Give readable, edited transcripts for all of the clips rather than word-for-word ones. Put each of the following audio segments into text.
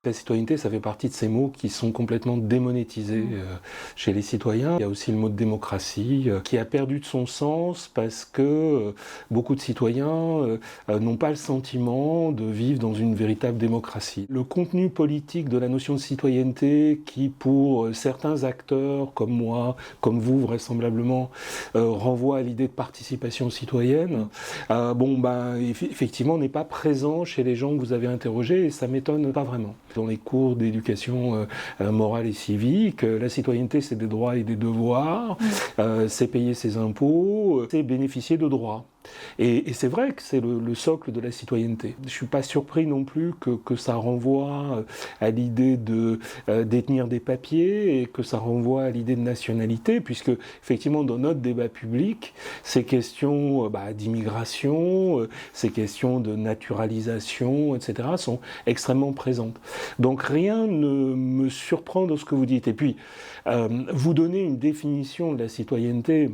La citoyenneté, ça fait partie de ces mots qui sont complètement démonétisés chez les citoyens. Il y a aussi le mot de démocratie qui a perdu de son sens parce que beaucoup de citoyens n'ont pas le sentiment de vivre dans une véritable démocratie. Le contenu politique de la notion de citoyenneté qui, pour certains acteurs comme moi, comme vous vraisemblablement, renvoie à l'idée de participation citoyenne, effectivement n'est pas présent chez les gens que vous avez interrogés et ça m'étonne pas vraiment. Dans les cours d'éducation morale et civique, la citoyenneté c'est des droits et des devoirs, c'est payer ses impôts, c'est bénéficier de droits. Et c'est vrai que c'est le socle de la citoyenneté. Je ne suis pas surpris non plus que ça renvoie à l'idée de détenir des papiers et que ça renvoie à l'idée de nationalité, puisque effectivement dans notre débat public, ces questions d'immigration, ces questions de naturalisation, etc. sont extrêmement présentes. Donc rien ne me surprend dans ce que vous dites. Et puis, vous donner une définition de la citoyenneté,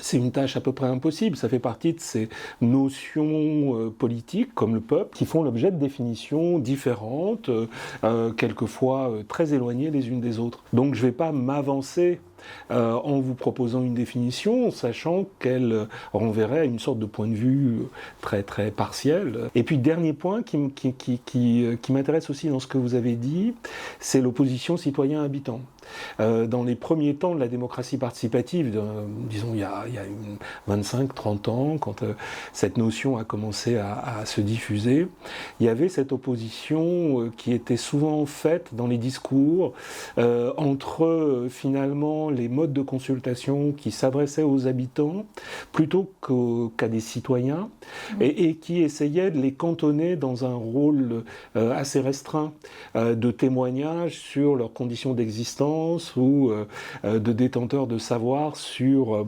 c'est une tâche à peu près impossible, ça fait partie de ces notions politiques, comme le peuple, qui font l'objet de définitions différentes, quelquefois très éloignées les unes des autres. Donc je ne vais pas m'avancer en vous proposant une définition, sachant qu'elle renverrait à une sorte de point de vue très très partiel. Et puis dernier point qui m'intéresse aussi dans ce que vous avez dit, c'est l'opposition citoyen-habitant. Dans les premiers temps de la démocratie participative, disons il y a 25-30 ans, quand cette notion a commencé à se diffuser, il y avait cette opposition qui était souvent faite dans les discours entre finalement les modes de consultation qui s'adressaient aux habitants plutôt qu'à des citoyens et qui essayaient de les cantonner dans un rôle assez restreint de témoignage sur leurs conditions d'existence ou de détenteurs de savoir sur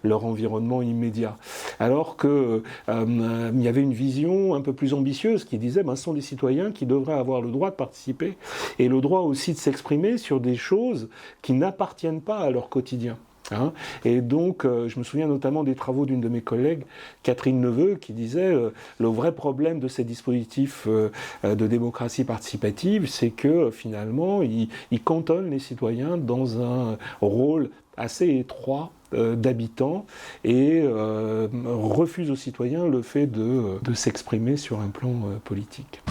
leur environnement immédiat. Alors qu'il y avait une vision un peu plus ambitieuse qui disait ce sont les citoyens qui devraient avoir le droit de participer et le droit aussi de s'exprimer sur des choses qui n'appartiennent pas à leur quotidien. Et donc, je me souviens notamment des travaux d'une de mes collègues, Catherine Neveu, qui disait le vrai problème de ces dispositifs de démocratie participative, c'est que finalement, ils cantonnent les citoyens dans un rôle assez étroit d'habitants et refusent aux citoyens le fait de s'exprimer sur un plan politique.